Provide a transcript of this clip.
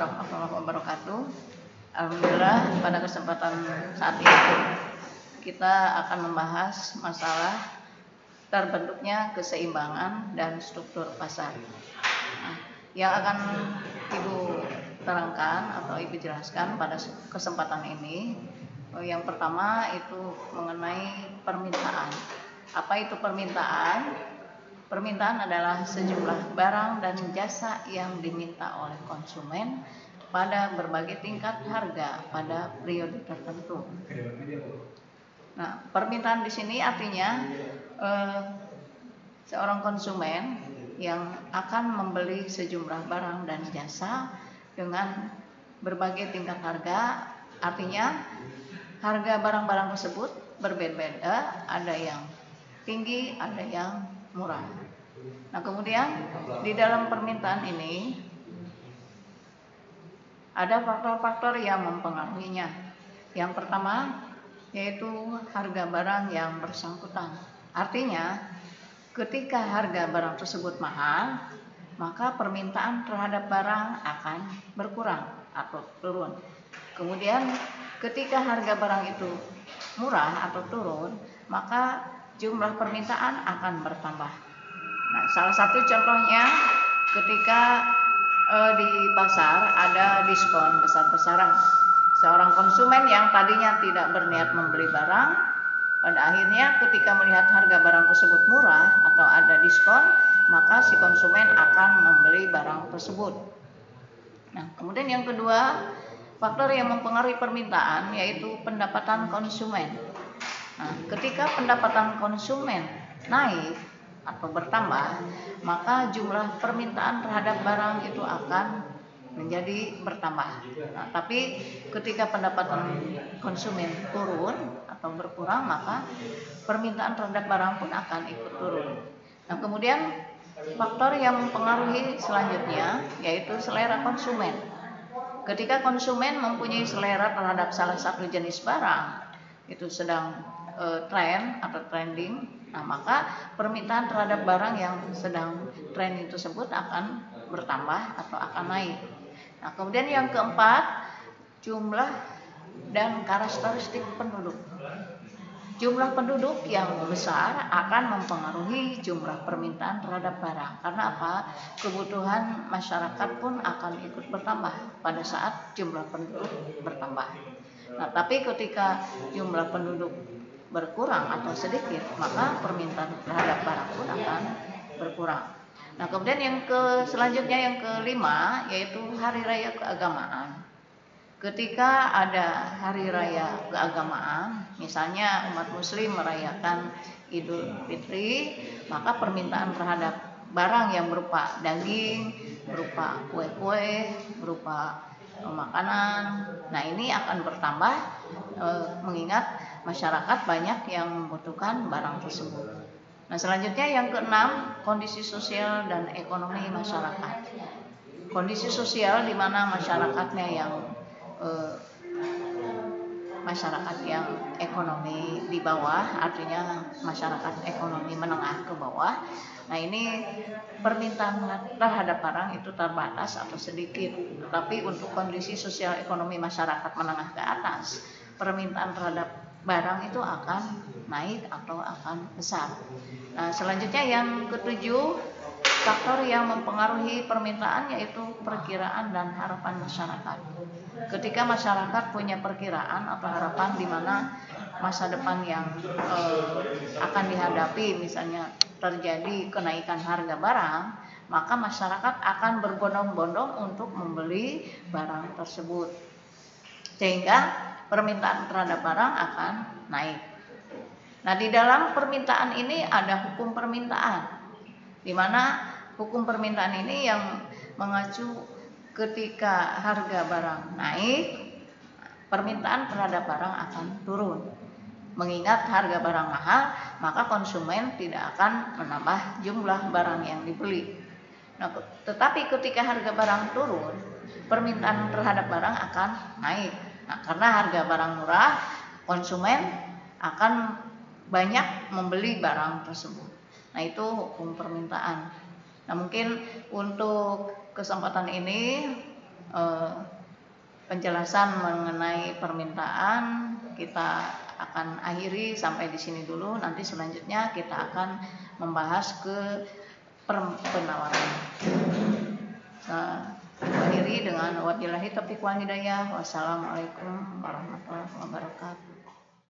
warahmatullahi wabarakatuh. Alhamdulillah pada kesempatan saat ini kita akan membahas masalah terbentuknya keseimbangan dan struktur pasar. Yang akan Ibu terangkan atau Ibu jelaskan pada kesempatan ini, yang pertama itu mengenai permintaan. Apa itu permintaan? Permintaan adalah sejumlah barang dan jasa yang diminta oleh konsumen pada berbagai tingkat harga pada periode tertentu. Nah, permintaan di sini artinya seorang konsumen yang akan membeli sejumlah barang dan jasa dengan berbagai tingkat harga, artinya harga barang-barang tersebut berbeda-beda, ada yang tinggi, ada yang murah. Nah, kemudian di dalam permintaan ini ada faktor-faktor yang mempengaruhinya. Yang pertama yaitu harga barang yang bersangkutan. Artinya ketika harga barang tersebut mahal, maka permintaan terhadap barang akan berkurang atau turun. Kemudian ketika harga barang itu murah atau turun, maka jumlah permintaan akan bertambah. Nah, salah satu contohnya ketika di pasar ada diskon besar-besaran. Seorang konsumen yang tadinya tidak berniat membeli barang, pada akhirnya ketika melihat harga barang tersebut murah atau ada diskon, maka si konsumen akan membeli barang tersebut. Nah, kemudian yang kedua, faktor yang mempengaruhi permintaan yaitu pendapatan konsumen. Nah, ketika pendapatan konsumen naik atau bertambah, maka jumlah permintaan terhadap barang itu akan menjadi bertambah. Nah, tapi ketika pendapatan konsumen turun atau berkurang, maka permintaan terhadap barang pun akan ikut turun. Nah, kemudian faktor yang mempengaruhi selanjutnya yaitu selera konsumen. Ketika konsumen mempunyai selera terhadap salah satu jenis barang, itu sedang tren atau trending, nah maka permintaan terhadap barang yang sedang trending tersebut akan bertambah atau akan naik. Nah, kemudian yang keempat, jumlah dan karakteristik penduduk. Jumlah penduduk yang besar akan mempengaruhi jumlah permintaan terhadap barang. Karena apa? Kebutuhan masyarakat pun akan ikut bertambah pada saat jumlah penduduk bertambah. Nah, tapi ketika jumlah penduduk berkurang atau sedikit, maka permintaan terhadap barang pun akan berkurang. Nah, kemudian selanjutnya yang kelima yaitu hari raya keagamaan. Ketika ada hari raya keagamaan, misalnya umat muslim merayakan Idul Fitri, maka permintaan terhadap barang yang berupa daging, berupa kue-kue, berupa makanan, nah ini akan bertambah mengingat masyarakat banyak yang membutuhkan barang tersebut. Nah, selanjutnya yang keenam, kondisi sosial dan ekonomi masyarakat. Kondisi sosial di mana masyarakatnya yang ekonomi di bawah, artinya masyarakat ekonomi menengah ke bawah. Nah, ini permintaan terhadap barang itu terbatas atau sedikit. Tetapi untuk kondisi sosial ekonomi masyarakat menengah ke atas, permintaan terhadap barang itu akan naik atau akan besar. Nah, selanjutnya yang ketujuh, faktor yang mempengaruhi permintaan yaitu perkiraan dan harapan masyarakat. Ketika masyarakat punya perkiraan atau harapan di mana masa depan yang akan dihadapi, misalnya terjadi kenaikan harga barang, maka masyarakat akan berbondong-bondong untuk membeli barang tersebut, sehingga permintaan terhadap barang akan naik. Nah, di dalam permintaan ini ada hukum permintaan, di mana hukum permintaan ini yang mengacu ketika harga barang naik, permintaan terhadap barang akan turun. Mengingat harga barang mahal, maka konsumen tidak akan menambah jumlah barang yang dibeli. Nah, tetapi ketika harga barang turun, permintaan terhadap barang akan naik. Nah, karena harga barang murah, konsumen akan banyak membeli barang tersebut. Nah, itu hukum permintaan. Nah, mungkin untuk kesempatan ini penjelasan mengenai permintaan kita akan akhiri sampai di sini dulu. Nanti selanjutnya kita akan membahas ke penawaran. Akhiri dengan wabillahi taufiq wal hidayah. Wassalamualaikum warahmatullahi wabarakatuh.